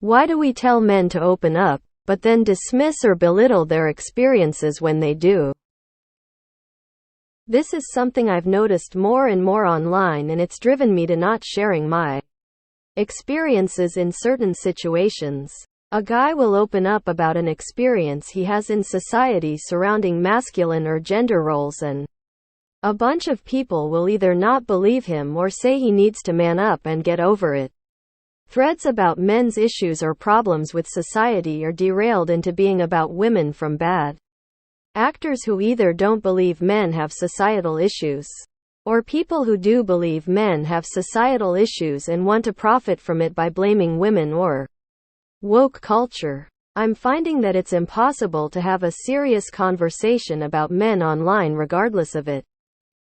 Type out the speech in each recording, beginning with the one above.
Why do we tell men to open up, but then dismiss or belittle their experiences when they do? This is something I've noticed more and more online, and it's driven me to not sharing my experiences in certain situations. A guy will open up about an experience he has in society surrounding masculine or gender roles, and a bunch of people will either not believe him or say he needs to man up and get over it. Threads about men's issues or problems with society are derailed into being about women from bad actors who either don't believe men have societal issues, or people who do believe men have societal issues and want to profit from it by blaming women or woke culture. I'm finding that it's impossible to have a serious conversation about men online regardless of it.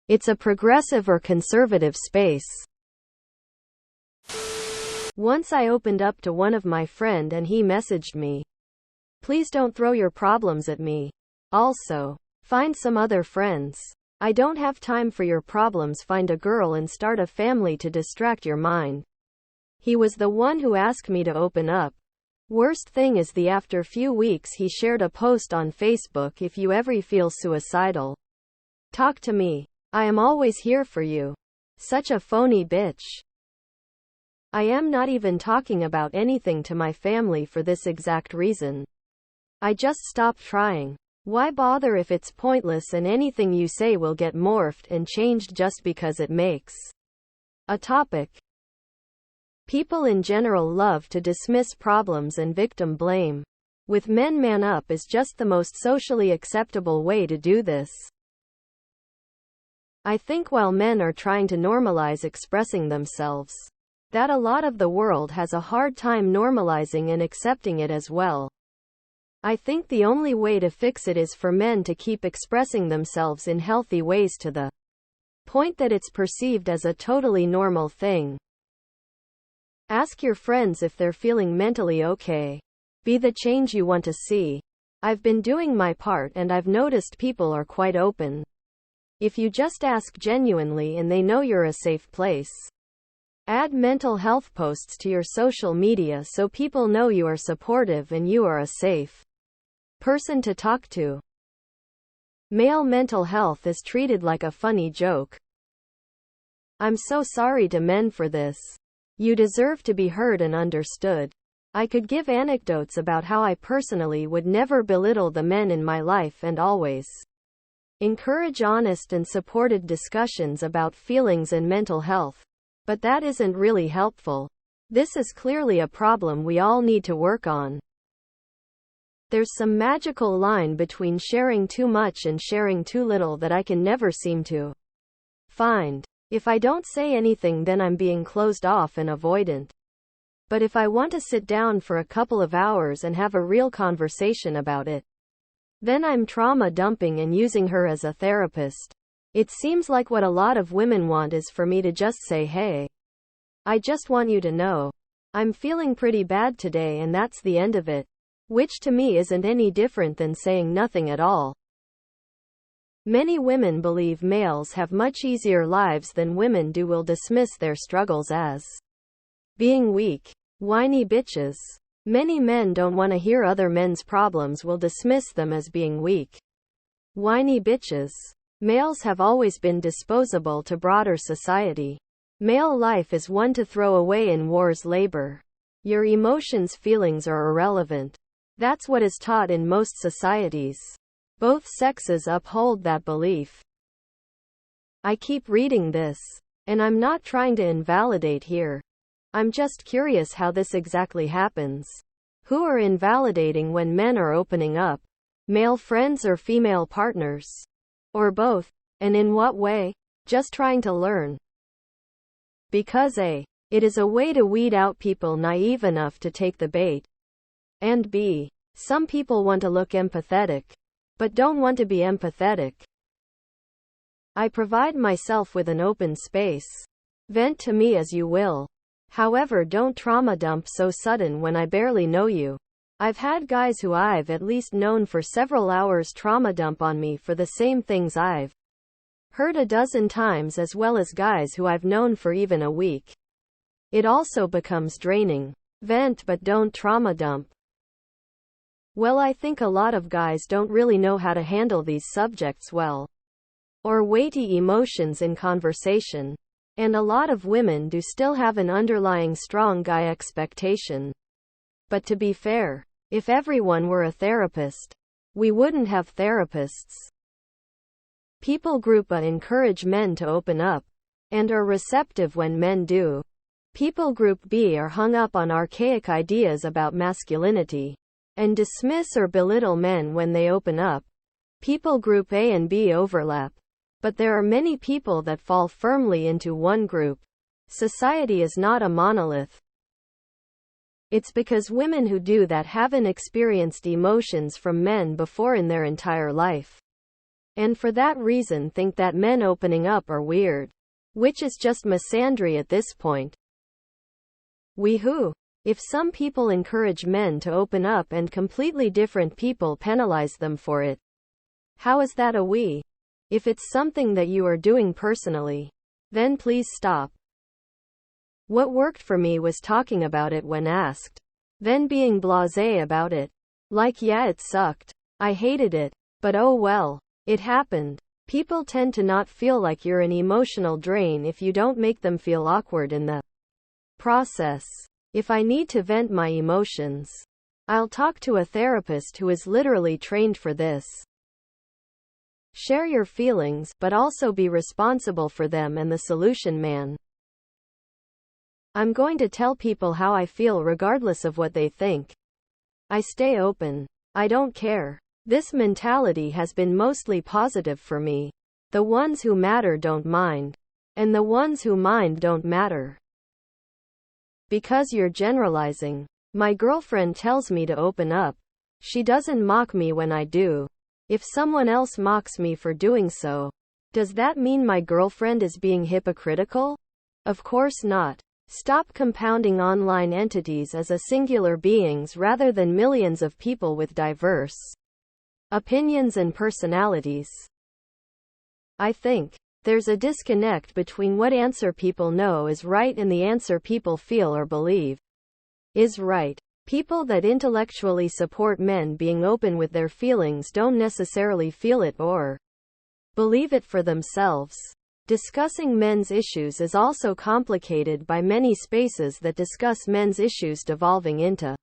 It's a progressive or conservative space. Once I opened up to one of my friend and he messaged me, "Please don't throw your problems at me. Also, find some other friends. I don't have time for your problems. Find a girl and start a family to distract your mind." He was the one who asked me to open up. Worst thing is after few weeks he shared a post on Facebook, "If you ever feel suicidal, talk to me. I am always here for you." Such a phony bitch. I am not even talking about anything to my family for this exact reason. I just stopped trying. Why bother if it's pointless and anything you say will get morphed and changed just because it makes a topic? People in general love to dismiss problems and victim blame. With men, man up is just the most socially acceptable way to do this. I think while men are trying to normalize expressing themselves, that a lot of the world has a hard time normalizing and accepting it as well. I think the only way to fix it is for men to keep expressing themselves in healthy ways to the point that it's perceived as a totally normal thing. Ask your friends if they're feeling mentally okay. Be the change you want to see. I've been doing my part and I've noticed people are quite open. If you just ask genuinely and they know you're a safe place. Add mental health posts to your social media so people know you are supportive and you are a safe person to talk to. Male mental health is treated like a funny joke. I'm so sorry to men for this. You deserve to be heard and understood. I could give anecdotes about how I personally would never belittle the men in my life and always encourage honest and supported discussions about feelings and mental health. But that isn't really helpful. This is clearly a problem we all need to work on. There's some magical line between sharing too much and sharing too little that I can never seem to find. If I don't say anything, then I'm being closed off and avoidant. But if I want to sit down for a couple of hours and have a real conversation about it, then I'm trauma dumping and using her as a therapist. It seems like what a lot of women want is for me to just say, "Hey, I just want you to know I'm feeling pretty bad today," and that's the end of it. Which to me isn't any different than saying nothing at all. Many women believe males have much easier lives than women do, will dismiss their struggles as being weak. Whiny bitches. Many men don't want to hear other men's problems, will dismiss them as being weak. Whiny bitches. Males have always been disposable to broader society. Male life is one to throw away in war's labor. Your emotions, feelings are irrelevant. That's what is taught in most societies. Both sexes uphold that belief. I keep reading this, and I'm not trying to invalidate here. I'm just curious how this exactly happens. Who are invalidating when men are opening up? Male friends or female partners? Or both? And in what way? Just trying to learn. Because A, it is a way to weed out people naive enough to take the bait. And B, some people want to look empathetic, but don't want to be empathetic. I provide myself with an open space. Vent to me as you will. However, don't trauma dump so sudden when I barely know you. I've had guys who I've at least known for several hours trauma dump on me for the same things I've heard a dozen times, as well as guys who I've known for even a week. It also becomes draining. Vent but don't trauma dump. Well, I think a lot of guys don't really know how to handle these subjects well, or weighty emotions in conversation. And a lot of women do still have an underlying strong guy expectation. But to be fair, if everyone were a therapist, we wouldn't have therapists. People group A encourage men to open up, and are receptive when men do. People group B are hung up on archaic ideas about masculinity, and dismiss or belittle men when they open up. People group A and B overlap, but there are many people that fall firmly into one group. Society is not a monolith. It's because women who do that haven't experienced emotions from men before in their entire life, and for that reason think that men opening up are weird, which is just misandry at this point. If some people encourage men to open up and completely different people penalize them for it, how is that a we? If it's something that you are doing personally, then please stop. What worked for me was talking about it when asked, then being blasé about it. Like, yeah, it sucked. I hated it. But oh well. It happened. People tend to not feel like you're an emotional drain if you don't make them feel awkward in the process. If I need to vent my emotions, I'll talk to a therapist who is literally trained for this. Share your feelings, but also be responsible for them and the solution man. I'm going to tell people how I feel regardless of what they think. I stay open. I don't care. This mentality has been mostly positive for me. The ones who matter don't mind, and the ones who mind don't matter. Because you're generalizing. My girlfriend tells me to open up. She doesn't mock me when I do. If someone else mocks me for doing so, does that mean my girlfriend is being hypocritical? Of course not. Stop compounding online entities as a singular beings rather than millions of people with diverse opinions and personalities. I think there's a disconnect between what answer people know is right and the answer people feel or believe is right. People that intellectually support men being open with their feelings don't necessarily feel it or believe it for themselves. Discussing men's issues is also complicated by many spaces that discuss men's issues devolving into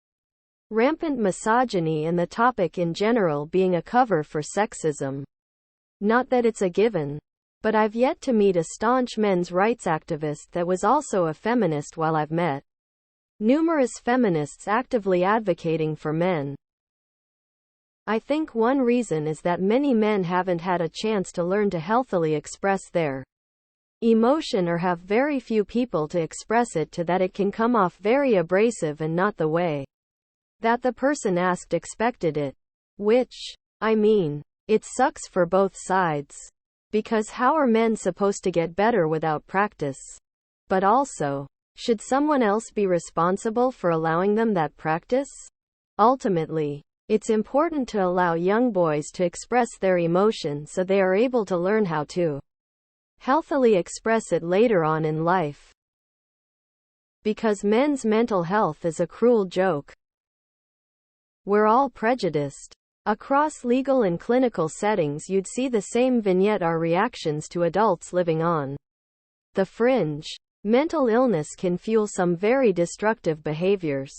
rampant misogyny and the topic in general being a cover for sexism. Not that it's a given, but I've yet to meet a staunch men's rights activist that was also a feminist while I've met numerous feminists actively advocating for men. I think one reason is that many men haven't had a chance to learn to healthily express their emotion or have very few people to express it to, that it can come off very abrasive and not the way that the person asked expected it. Which, I mean, it sucks for both sides. Because how are men supposed to get better without practice? But also, should someone else be responsible for allowing them that practice? Ultimately, it's important to allow young boys to express their emotion so they are able to learn how to healthily express it later on in life. Because men's mental health is a cruel joke. We're all prejudiced. Across legal and clinical settings you'd see the same vignette: our reactions to adults living on the fringe. Mental illness can fuel some very destructive behaviors.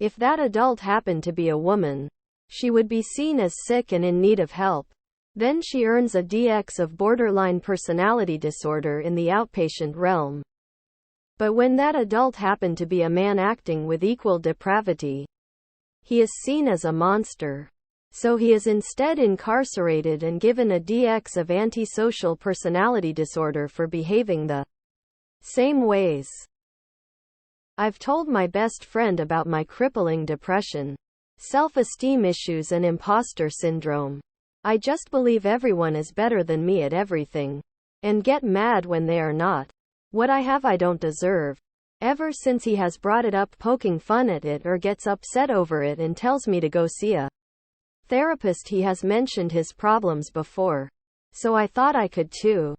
If that adult happened to be a woman, she would be seen as sick and in need of help. Then she earns a DX of borderline personality disorder in the outpatient realm. But when that adult happened to be a man acting with equal depravity, he is seen as a monster. So he is instead incarcerated and given a DX of antisocial personality disorder for behaving the same ways. I've told my best friend about my crippling depression, self-esteem issues and imposter syndrome. I just believe everyone is better than me at everything, and get mad when they are not. What I have I don't deserve. Ever since he has brought it up, poking fun at it, or gets upset over it and tells me to go see a therapist. He has mentioned his problems before, so I thought I could too.